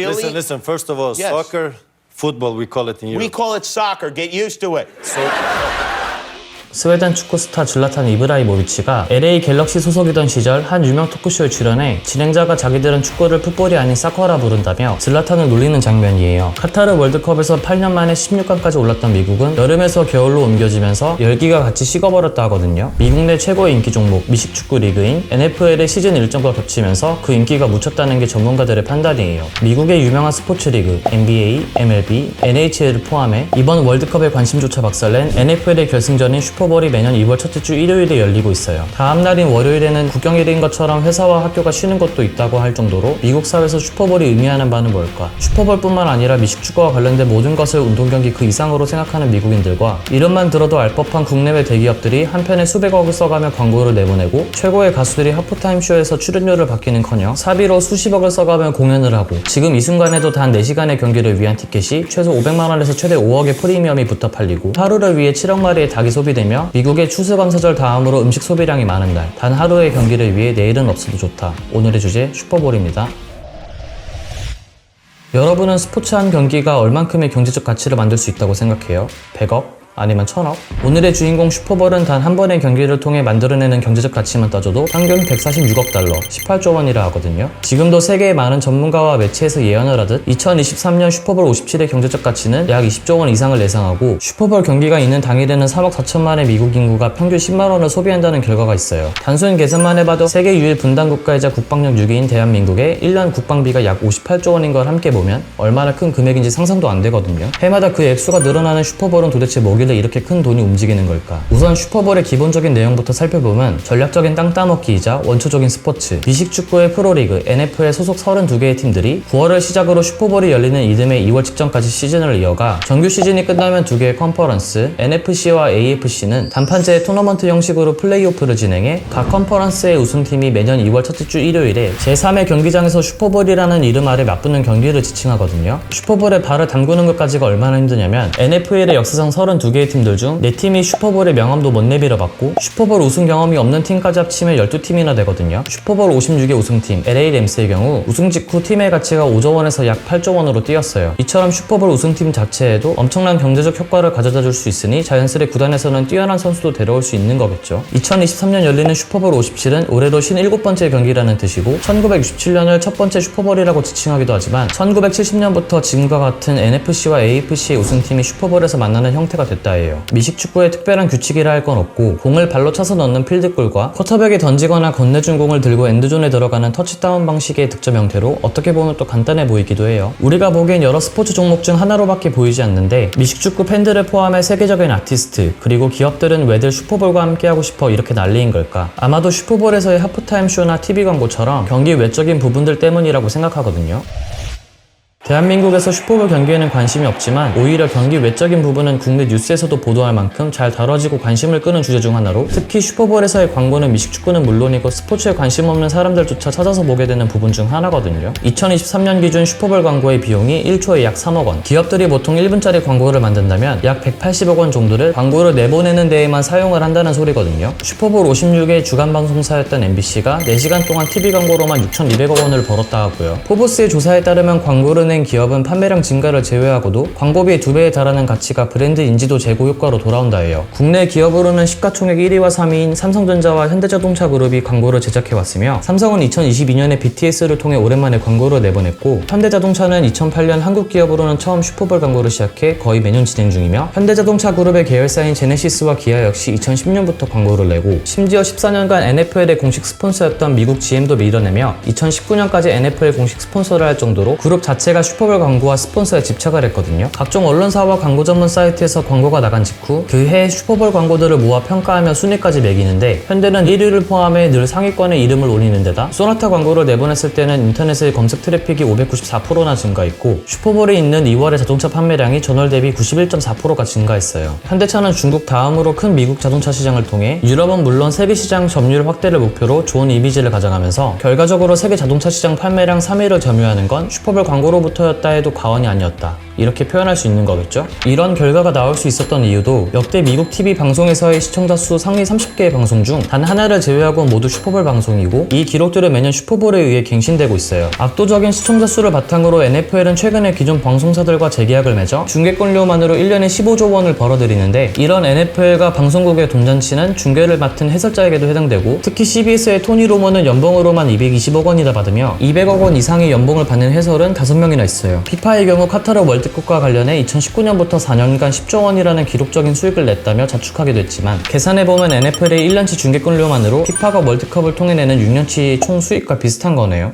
really? Listen. First of all, Yes. soccer, football, we call it in We Europe. call it soccer. Get used to it. 스웨덴 축구 스타 질라탄 이브라이모비치가 LA 갤럭시 소속이던 시절 한 유명 토크쇼에 출연해 진행자가 자기들은 축구를 풋볼이 아닌 사커라 부른다며 질라탄을 놀리는 장면이에요. 카타르 월드컵에서 8년 만에 16강까지 올랐던 미국은 여름에서 겨울로 옮겨지면서 열기가 같이 식어버렸다 하거든요. 미국 내 최고의 인기 종목 미식축구 리그인 NFL의 시즌 일정과 겹치면서 그 인기가 묻혔다는 게 전문가들의 판단이에요. 미국의 유명한 스포츠 리그 NBA, MLB, NHL을 포함해 이번 월드컵에 관심조차 박살낸 NFL의 결승전인 슈퍼볼이 매년 2월 첫째 주 일요일에 열리고 있어요. 다음 날인 월요일에는 국경일인 것처럼 회사와 학교가 쉬는 곳도 있다고 할 정도로 미국 사회에서 슈퍼볼이 의미하는 바는 뭘까? 슈퍼볼뿐만 아니라 미식축구와 관련된 모든 것을 운동경기 그 이상으로 생각하는 미국인들과 이름만 들어도 알 법한 국내외 대기업들이 한편에 수백억을 써가며 광고를 내보내고 최고의 가수들이 하프타임 쇼에서 출연료를 받기는커녕 사비로 수십억을 써가며 공연을 하고 지금 이 순간에도 단 4시간의 경기를 위한 티켓이 최소 500만 원에서 최대 5억의 프리미엄이 붙어 팔리고 하루를 위해 7억 마리의 닭이 소비되며 미국의 추수감사절 다음으로 음식 소비량이 많은 날, 단 하루의 경기를 위해 내일은 없어도 좋다. 오늘의 주제 슈퍼볼입니다. 여러분은 스포츠 한 경기가 얼만큼의 경제적 가치를 만들 수 있다고 생각해요? 100억? 아니면 1000억? 오늘의 주인공 슈퍼볼은 단 한 번의 경기를 통해 만들어내는 경제적 가치만 따져도 평균 146억 달러, 18조 원이라 하거든요. 지금도 세계의 많은 전문가와 매체에서 예언을 하듯 2023년 슈퍼볼 57의 경제적 가치는 약 20조 원 이상을 예상하고 슈퍼볼 경기가 있는 당일에는 3억 4천만의 미국 인구가 평균 10만 원을 소비한다는 결과가 있어요. 단순 계산만 해봐도 세계 유일 분단 국가이자 국방력 6위인 대한민국의 1년 국방비가 약 58조 원인 걸 함께 보면 얼마나 큰 금액인지 상상도 안 되거든요. 해마다 그 액수가 늘어나는 슈퍼볼은 도대체 뭐길래 이렇게 큰 돈이 움직이는 걸까? 우선 슈퍼볼의 기본적인 내용부터 살펴보면 전략적인 땅 따먹기이자 원초적인 스포츠, 미식축구의 프로리그, NFL 소속 32개의 팀들이 9월을 시작으로 슈퍼볼이 열리는 이듬해 2월 직전까지 시즌을 이어가 정규 시즌이 끝나면 2개의 컨퍼런스, NFC와 AFC는 단판제의 토너먼트 형식으로 플레이오프를 진행해 각 컨퍼런스의 우승팀이 매년 2월 첫째 주 일요일에 제3의 경기장에서 슈퍼볼이라는 이름 아래 맞붙는 경기를 지칭하거든요. 슈퍼볼에 발을 담그는 것까지가 얼마나 힘드냐면 NFL의 역사상 32개의 팀들 중 4팀이 슈퍼볼의 명함도 못 내밀어 봤고 슈퍼볼 우승 경험이 없는 팀까지 합치면 12팀이나 되거든요. 슈퍼볼 56의 우승팀 LA 램스의 경우 우승 직후 팀의 가치가 5조 원에서 약 8조 원으로 뛰었어요. 이처럼 슈퍼볼 우승팀 자체에도 엄청난 경제적 효과를 가져다 줄 수 있으니 자연스레 구단에서는 뛰어난 선수도 데려올 수 있는 거겠죠. 2023년 열리는 슈퍼볼 57은 올해로 57번째 경기라는 뜻이고 1967년을 첫 번째 슈퍼볼이라고 지칭하기도 하지만 1970년부터 지금과 같은 NFC와 AFC의 우승팀이 슈퍼볼에서 만나는 형태가 됐다 해요. 미식축구에 특별한 규칙이라 할 건 없고 공을 발로 차서 넣는 필드골과 쿼터백이 던지거나 건네준 공을 들고 엔드존에 들어가는 터치다운 방식의 득점 형태로 어떻게 보면 또 간단해 보이기도 해요. 우리가 보기엔 여러 스포츠 종목 중 하나로밖에 보이지 않는데 미식축구 팬들을 포함해 세계적인 아티스트 그리고 기업들은 왜들 슈퍼볼과 함께하고 싶어 이렇게 난리인 걸까? 아마도 슈퍼볼에서의 하프타임 쇼나 TV 광고처럼 경기 외적인 부분들 때문이라고 생각하거든요. 대한민국에서 슈퍼볼 경기에는 관심이 없지만 오히려 경기 외적인 부분은 국내 뉴스에서도 보도할 만큼 잘 다뤄지고 관심을 끄는 주제 중 하나로 특히 슈퍼볼에서의 광고는 미식축구는 물론이고 스포츠에 관심 없는 사람들조차 찾아서 보게 되는 부분 중 하나거든요. 2023년 기준 슈퍼볼 광고의 비용이 1초에 약 3억 원. 기업들이 보통 1분짜리 광고를 만든다면 약 180억 원 정도를 광고를 내보내는 데에만 사용을 한다는 소리거든요. 슈퍼볼 56의 주간 방송사였던 MBC가 4시간 동안 TV 광고로만 6,200억 원을 벌었다 하고요. 포브스의 조사에 따르면 광고를 낸 기업은 판매량 증가를 제외하고도 광고비의 2배에 달하는 가치가 브랜드 인지도 제고 효과로 돌아온다 해요. 국내 기업으로는 시가총액 1위와 3위인 삼성전자와 현대자동차 그룹이 광고를 제작해왔으며 삼성은 2022년에 BTS를 통해 오랜만에 광고를 내보냈고 현대자동차는 2008년 한국 기업으로는 처음 슈퍼볼 광고를 시작해 거의 매년 진행 중이며 현대자동차 그룹의 계열사인 제네시스와 기아 역시 2010년부터 광고를 내고 심지어 14년간 NFL의 공식 스폰서였던 미국 GM도 밀어내며 2019년까지 NFL 공식 스폰서를 할 정도로 그룹 자체가 슈퍼볼 광고와 스폰서에 집착을 했거든요. 각종 언론사와 광고 전문 사이트에서 광고가 나간 직후 그 해 슈퍼볼 광고들을 모아 평가하며 순위까지 매기는데 현대는 1위를 포함해 늘 상위권에 이름을 올리는 데다 소나타 광고를 내보냈을 때는 인터넷의 검색 트래픽이 594%나 증가했고 슈퍼볼이 있는 2월의 자동차 판매량이 전월 대비 91.4%가 증가했어요. 현대차는 중국 다음으로 큰 미국 자동차 시장을 통해 유럽은 물론 세계 시장 점유율 확대를 목표로 좋은 이미지를 가져가면서 결과적으로 세계 자동차 시장 판매량 3위를 점유하는 건 슈퍼볼 광고로부터 때부터였다 해도 과언이 아니었다. 이렇게 표현할 수 있는 거겠죠? 이런 결과가 나올 수 있었던 이유도 역대 미국 TV 방송에서의 시청자 수 상위 30개의 방송 중 단 하나를 제외하고 모두 슈퍼볼 방송이고, 이 기록들은 매년 슈퍼볼에 의해 갱신되고 있어요. 압도적인 시청자 수를 바탕으로 NFL은 최근에 기존 방송사들과 재계약을 맺어 중계권료만으로 1년에 15조 원을 벌어들이는데, 이런 NFL과 방송국의 돈잔치는 중계를 맡은 해설자에게도 해당되고, 특히 CBS의 토니 로모는 연봉으로만 220억 원이나 받으며 200억 원 이상의 연봉을 받는 해설은 5명이나 있어요. 피파의 경우 카타르 월드컵과 관련해 2019년부터 4년간 10조 원이라는 기록적인 수익을 냈다며 자축하게 됐지만, 계산해보면 NFL의 1년치 중계권료만으로 피파가 월드컵을 통해 내는 6년치 총 수익과 비슷한 거네요.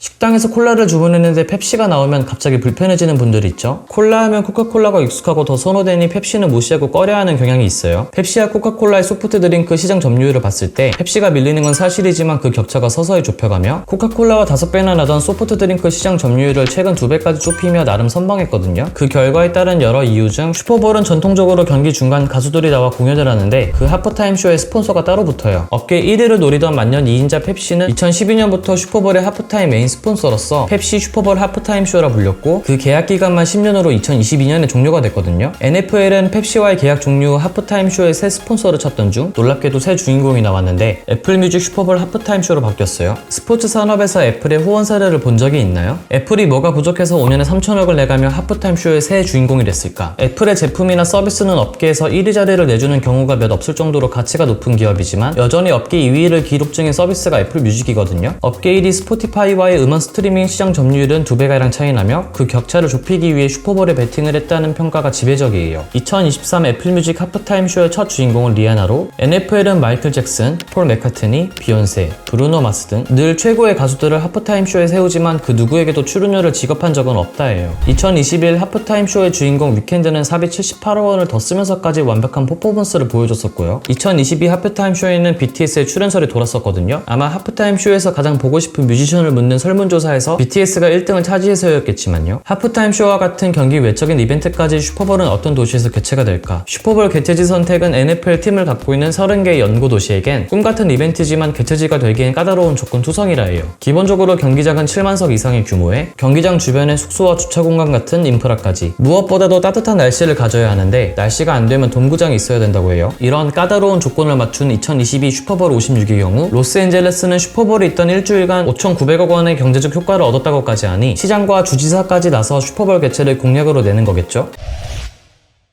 식당에서 콜라를 주문했는데 펩시가 나오면 갑자기 불편해지는 분들이 있죠. 콜라 하면 코카콜라가 익숙하고 더 선호되니 펩시는 무시하고 꺼려하는 경향이 있어요. 펩시와 코카콜라의 소프트 드링크 시장 점유율을 봤을 때 펩시가 밀리는 건 사실이지만 그 격차가 서서히 좁혀가며, 코카콜라와 5배나 나던 소프트 드링크 시장 점유율을 최근 2배까지 좁히며 나름 선방했거든요. 그 결과에 따른 여러 이유 중 슈퍼볼은 전통적으로 경기 중간 가수들이 나와 공연을 하는데, 그 하프타임 쇼에 스폰서가 따로 붙어요. 업계 1위를 노리던 만년 2인자 펩시는 2012년부터 슈퍼볼의 하프타임 메인 스폰서로서 펩시 슈퍼볼 하프타임 쇼라 불렸고, 그 계약 기간만 10년으로 2022년에 종료가 됐거든요. NFL은 펩시와의 계약 종료 후 하프타임 쇼에 새 스폰서를 찾던 중 놀랍게도 새 주인공이 나왔는데, 애플뮤직 슈퍼볼 하프타임 쇼로 바뀌었어요. 스포츠 산업에서 애플의 후원 사례를 본 적이 있나요? 애플이 뭐가 부족해서 5년에 3천억을 내가며 하프타임 쇼의 새 주인공이 됐을까? 애플의 제품이나 서비스는 업계에서 1위 자리를 내주는 경우가 몇 없을 정도로 가치가 높은 기업이지만, 여전히 업계 2위를 기록 중인 서비스가 애플뮤직이거든요. 업계 1위 스포티파이와의 음원 스트리밍 시장 점유율은 2배가량 차이나며, 그 격차를 좁히기 위해 슈퍼볼에 베팅을 했다는 평가가 지배적이에요. 2023 애플뮤직 하프타임 쇼의 첫 주인공은 리아나로, NFL은 마이클 잭슨, 폴 맥카트니, 비욘세, 브루노 마스 등 늘 최고의 가수들을 하프타임 쇼에 세우지만 그 누구에게도 출연료를 지급한 적은 없다예요. 2021 하프타임 쇼의 주인공 위켄드는 사비 78억 원을 더 쓰면서까지 완벽한 퍼포먼스를 보여줬었고요. 2022 하프타임 쇼에는 BTS의 출연설이 돌았었거든요. 아마 하프타임 쇼에서 가장 보고 싶은 뮤지션을 묻는 설문조사에서 BTS가 1등을 차지해서였겠지만요. 하프타임 쇼와 같은 경기 외적인 이벤트까지 슈퍼볼은 어떤 도시에서 개최가 될까? 슈퍼볼 개최지 선택은 NFL 팀을 갖고 있는 30개의 연고 도시에겐 꿈같은 이벤트지만 개최지가 되기엔 까다로운 조건 투성이라 해요. 기본적으로 경기장은 7만석 이상의 규모에 경기장 주변에 숙소와 주차 공간 같은 인프라까지, 무엇보다도 따뜻한 날씨를 가져야 하는데 날씨가 안 되면 돔구장이 있어야 된다고 해요. 이런 까다로운 조건을 맞춘 2022 슈퍼볼 56의 경우 로스앤젤레스는 슈퍼볼이 있던 일주일간 5,900억 원의 경제적 효과를 얻었다고까지 하니 시장과 주지사까지 나서 슈퍼볼 개최를 공약으로 내는 거겠죠?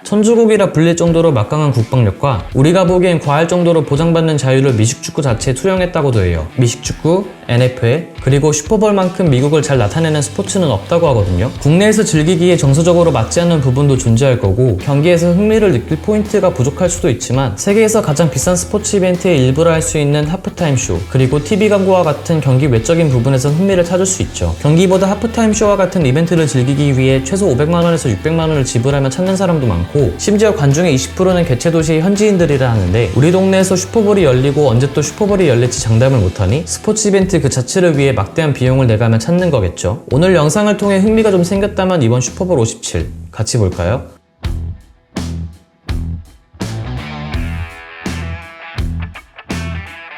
천주국이라 불릴 정도로 막강한 국방력과 우리가 보기엔 과할 정도로 보장받는 자유를 미식축구 자체에 투영했다고도 해요. 미식축구, NFL, 그리고 슈퍼볼만큼 미국을 잘 나타내는 스포츠는 없다고 하거든요. 국내에서 즐기기에 정서적으로 맞지 않는 부분도 존재할 거고, 경기에서 흥미를 느낄 포인트가 부족할 수도 있지만, 세계에서 가장 비싼 스포츠 이벤트의 일부라 할 수 있는 하프타임 쇼, 그리고 TV 광고와 같은 경기 외적인 부분에서 흥미를 찾을 수 있죠. 경기보다 하프타임 쇼와 같은 이벤트를 즐기기 위해 최소 500만원에서 600만원을 지불하며 찾는 사람도 많고, 심지어 관중의 20%는 개최 도시의 현지인들이라 하는데, 우리 동네에서 슈퍼볼이 열리고 언제 또 슈퍼볼이 열릴지 장담을 못하니 스포츠 이벤트 그 자체를 위해 막대한 비용을 내가며 찾는 거겠죠. 오늘 영상을 통해 흥미가 좀 생겼다면 이번 슈퍼볼 57 같이 볼까요?